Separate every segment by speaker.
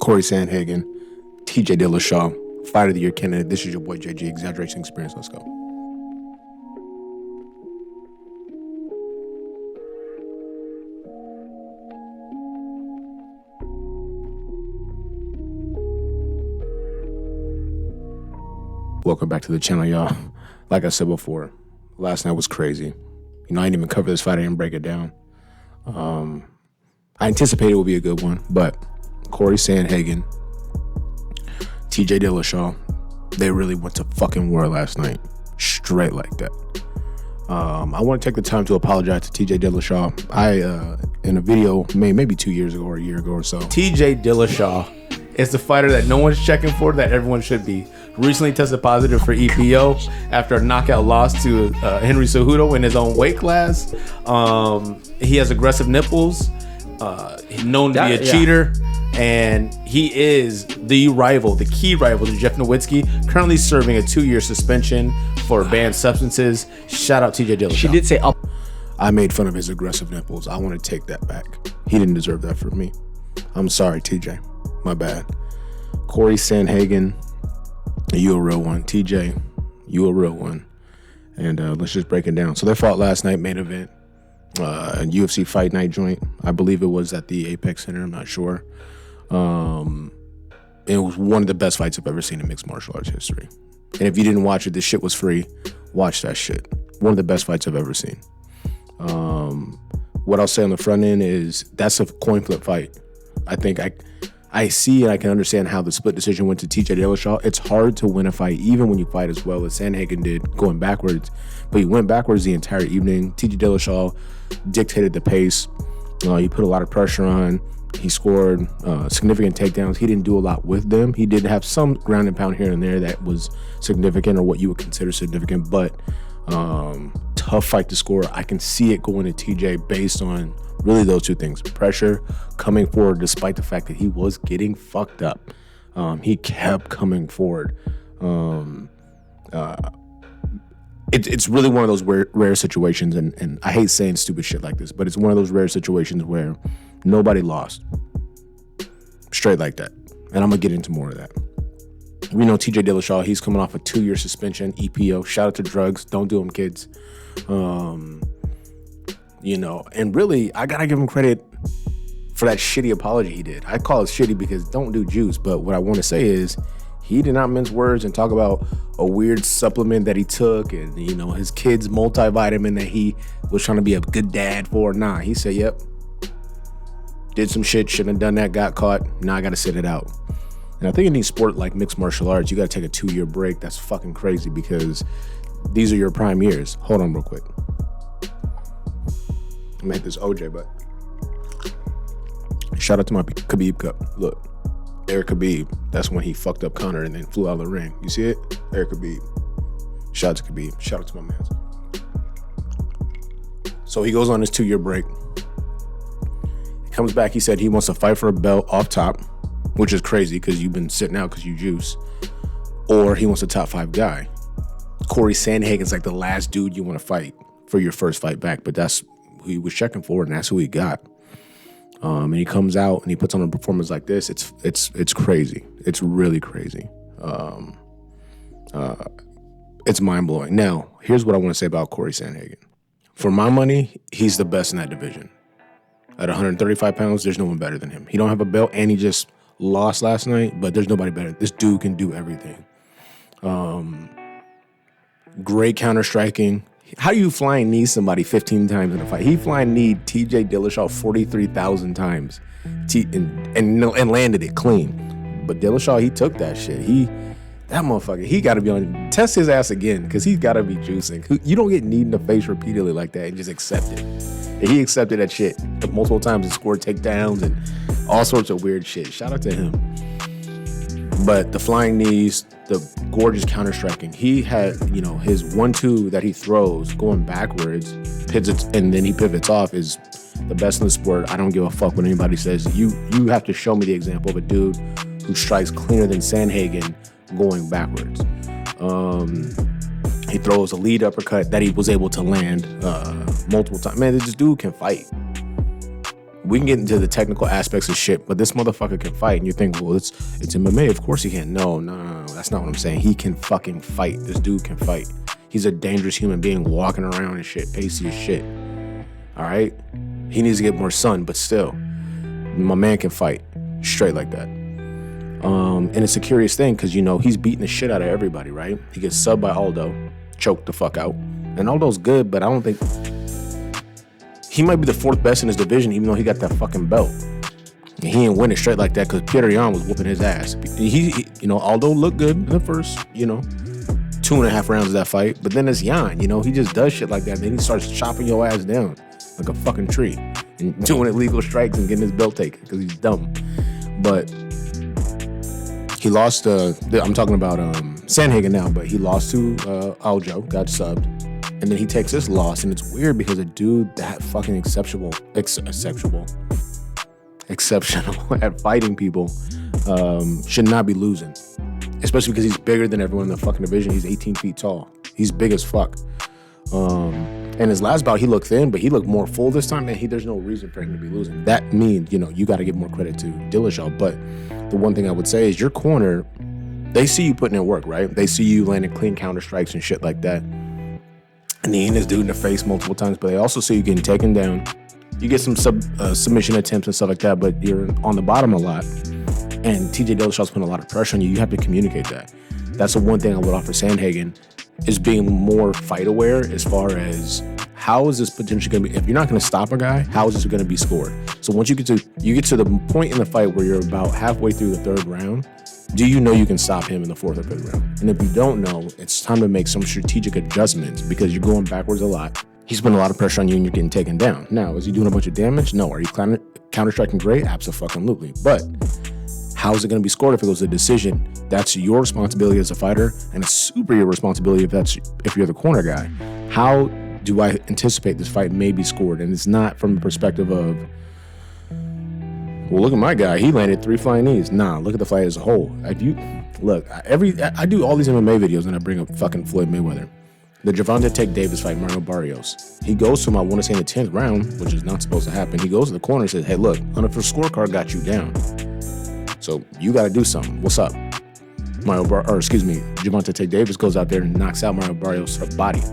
Speaker 1: Corey Sandhagen, TJ Dillashaw, Fight of the Year candidate. This is your boy JG, Exaggeration Experience. Let's go. Welcome back to the channel, y'all. Like I said before, last night was crazy. I didn't even cover this fight. I didn't break it down. I anticipated it would be a good one, but Corey Sandhagen, TJ Dillashaw, they really went to fucking war last night. Straight like that. I want to take the time to apologize to TJ Dillashaw. I, in a video maybe 2 years ago or a year ago or so.
Speaker 2: TJ Dillashaw is the fighter that no one's checking for, that everyone should be. Recently tested positive for EPO after a knockout loss to Henry Cejudo in his own weight class. He has aggressive nipples. He's known to be a cheater. And he is the rival, the key rival to Jeff Nowitzki, currently serving a 2-year suspension for banned substances. Shout out TJ Dillashaw.
Speaker 3: She did say up.
Speaker 1: I made fun of his aggressive nipples. I want to take that back. He didn't deserve that from me. I'm sorry, TJ. My bad. Corey Sandhagen, you a real one. TJ, you a real one. And let's just break it down. So they fought last night, main event, UFC Fight Night joint. I believe it was at the Apex Center. I'm not sure. It was one of the best fights I've ever seen in mixed martial arts history. And if you didn't watch it, this shit was free. Watch that shit. One of the best fights I've ever seen. What I'll say on the front end is that's a coin flip fight. I think I see and I can understand how the split decision went to TJ Dillashaw. It's hard to win a fight, even when you fight as well as Sandhagen did, going backwards. But he went backwards the entire evening. TJ Dillashaw dictated the pace. He put a lot of pressure on. He scored significant takedowns. He didn't do a lot with them. He did have some ground and pound here and there that was significant, or what you would consider significant, but tough fight to score. I can see it going to TJ based on really those two things. Pressure, coming forward despite the fact that he was getting fucked up. He kept coming forward. It's really one of those rare situations, and I hate saying stupid shit like this, but it's one of those rare situations where nobody lost. Straight like that. And I'm going to get into more of that. We know TJ Dillashaw, he's coming off a 2-year suspension, EPO. Shout out to drugs. Don't do them, kids. And really, I got to give him credit for that shitty apology he did. I call it shitty because don't do juice. But what I want to say is he did not mince words and talk about a weird supplement that he took and, his kid's multivitamin that he was trying to be a good dad for. Nah, he said, yep. Did some shit, shouldn't have done that, got caught. Now I got to sit it out. And I think in these sport like mixed martial arts, you got to take a 2-year break. That's fucking crazy because these are your prime years. Hold on real quick. I'm going to hit this OJ, but shout out to my Khabib cup. Look, Eric Khabib. That's when he fucked up Conor and then flew out of the ring. You see it? Eric Khabib. Shout out to Khabib. Shout out to my man. So he goes on his 2-year break. Comes back, he said he wants to fight for a belt off top, which is crazy because you've been sitting out because you juice, or he wants a top 5 guy. Corey Sandhagen's like the last dude you want to fight for your first fight back, but that's who he was checking for, and that's who he got. And he comes out and he puts on a performance like this. It's crazy. It's really crazy. It's mind-blowing. Now, here's what I want to say about Corey Sandhagen. For my money, he's the best in that division. At 135 pounds, there's no one better than him. He don't have a belt, and he just lost last night, but there's nobody better. This dude can do everything. Great counter-striking. How do you flying knee somebody 15 times in a fight? He flying kneed TJ Dillashaw 43,000 times and landed it clean. But Dillashaw, he took that shit. That motherfucker, he got to be on, test his ass again because he's got to be juicing. You don't get kneed in the face repeatedly like that and just accept it. And he accepted that shit multiple times and scored takedowns and all sorts of weird shit. Shout out to him. But the flying knees, the gorgeous counter striking, he had, his 1-2 that he throws going backwards, and then he pivots off is the best in the sport. I don't give a fuck what anybody says. You have to show me the example of a dude who strikes cleaner than Sandhagen going backwards. He throws a lead uppercut that he was able to land multiple times. Man, this dude can fight. we can get into the technical aspects of shit, but this motherfucker can fight. And you think, well, it's MMA. Of course he can. No. That's not what I'm saying. He can fucking fight. This dude can fight. He's a dangerous human being walking around and shit, pacey as shit. All right? He needs to get more sun, but still, my man can fight straight like that. And it's a curious thing because, you know, he's beating the shit out of everybody, right? He gets subbed by Aldo, choked the fuck out. And Aldo's good, but I don't think... He might be the fourth best in his division, even though he got that fucking belt. And he ain't winning straight like that because Petr Yan was whooping his ass. He, you know, Aldo looked good in the first, you know, 2.5 rounds of that fight. But then it's Yan, you know, he just does shit like that. Then he starts chopping your ass down like a fucking tree and doing illegal strikes and getting his belt taken because he's dumb. But he lost, I'm talking about Sandhagen now, but he lost to Aljo, got subbed. And then he takes this loss, and it's weird because a dude that fucking exceptional at fighting people should not be losing. Especially because he's bigger than everyone in the fucking division. He's 18 feet tall. He's big as fuck. And his last bout, he looked thin, but he looked more full this time, and there's no reason for him to be losing. That means, you know, you got to give more credit to Dillashaw. But the one thing I would say is your corner, they see you putting in work, right? They see you landing clean counter strikes and shit like that. And he hit this dude in the face multiple times, but they also see you getting taken down. You get some submission attempts and stuff like that, but you're on the bottom a lot. And TJ Dillashaw's putting a lot of pressure on you. You have to communicate that. That's the one thing I would offer Sandhagen, is being more fight aware as far as how is this potentially going to be, if you're not going to stop a guy, how is this going to be scored? So once you get to the point in the fight where you're about halfway through the third round, do you know you can stop him in the fourth or fifth round? And if you don't know, it's time to make some strategic adjustments because you're going backwards a lot. He's putting a lot of pressure on you and you're getting taken down. Now, is he doing a bunch of damage? No. Are you counter-striking great? Absolutely. But how is it going to be scored if it goes to a decision? That's your responsibility as a fighter, and it's super your responsibility if you're the corner guy. How do I anticipate this fight may be scored? And it's not from the perspective of, well, look at my guy. He landed 3 flying knees. Nah, look at the fight as a whole. I do all these MMA videos and I bring up fucking Floyd Mayweather. The Gervonta Tank Davis fight, Mario Barrios. He goes to him, I want to say in the 10th round, which is not supposed to happen. He goes to the corner and says, hey, look, unofficial scorecard got you down. So you got to do something. What's up? Gervonta Tank Davis goes out there and knocks out Mario Barrios' body.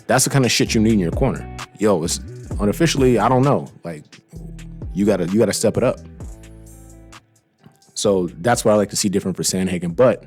Speaker 1: That's the kind of shit you need in your corner. Yo, it's unofficially, I don't know. Like, you gotta step it up. So that's what I like to see different for Sandhagen. But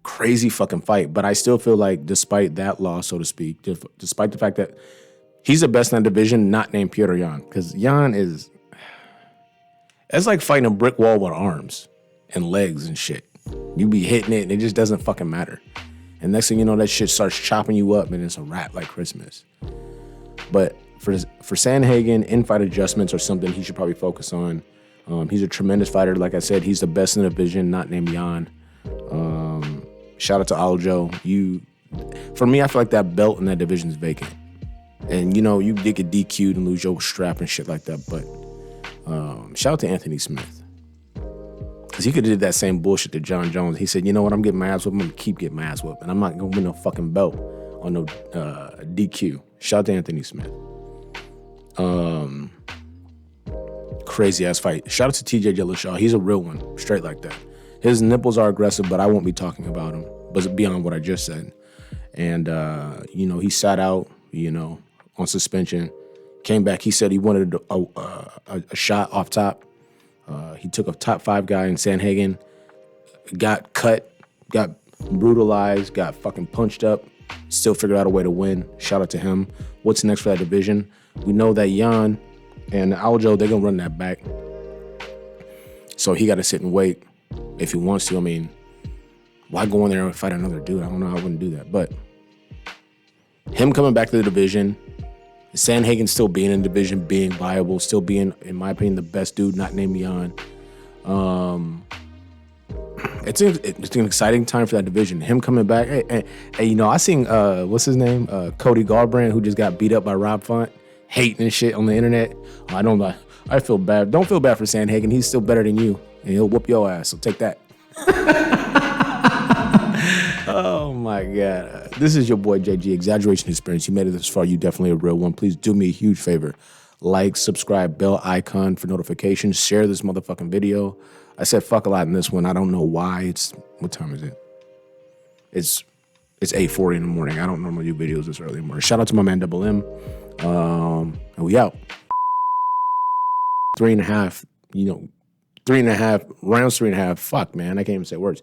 Speaker 1: crazy fucking fight. But I still feel like despite that loss, so to speak, despite the fact that he's the best in that division, not named Petr Yan. Because Yan it's like fighting a brick wall with arms and legs and shit. You be hitting it and it just doesn't fucking matter. And next thing you know, that shit starts chopping you up and it's a wrap like Christmas. But for Sandhagen, in-fight adjustments are something he should probably focus on. He's a tremendous fighter. Like I said, he's the best in the division, not named Yan. Shout out to Aljo. For me, I feel like that belt in that division is vacant. And, you know, you did get DQ'd and lose your strap and shit like that. But shout out to Anthony Smith. Because he could have did that same bullshit to John Jones. He said, you know what, I'm getting my ass whooped. I'm going to keep getting my ass whooped. And I'm not going to win no fucking belt on no DQ. Shout out to Anthony Smith. Crazy ass fight. Shout out to TJ Dillashaw. He's a real one. Straight like that. His nipples are aggressive, but I won't be talking about him. But beyond what I just said. And, you know, he sat out, you know, on suspension. Came back. He said he wanted a shot off top. He took a top 5 guy in Sandhagen. Got cut. Got brutalized. Got fucking punched up. Still figured out a way to win. Shout out to him. What's next for that division? We know that Yan and Aljo, they're going to run that back. So he got to sit and wait if he wants to. I mean, why go in there and fight another dude? I don't know. I wouldn't do that. But him coming back to the division, Sandhagen still being in the division, being viable, still being, in my opinion, the best dude not named Yan. It's an exciting time for that division. Him coming back. Hey, you know, I seen, what's his name? Cody Garbrandt, who just got beat up by Rob Font, hating and shit on the internet. I feel bad. Don't feel bad for Sandhagen. He's still better than you, and he'll whoop your ass, so take that. Oh, my God. This is your boy, JG, Exaggeration Experience. You made it this far. You definitely a real one. Please do me a huge favor. Like, subscribe, bell icon for notifications. Share this motherfucking video. I said fuck a lot in this one. I don't know why. What time is it? It's 8:40 in the morning. I don't normally do videos this early in the morning. Shout out to my man Double M. And we out. 3.5, rounds 3.5. Fuck, man. I can't even say words.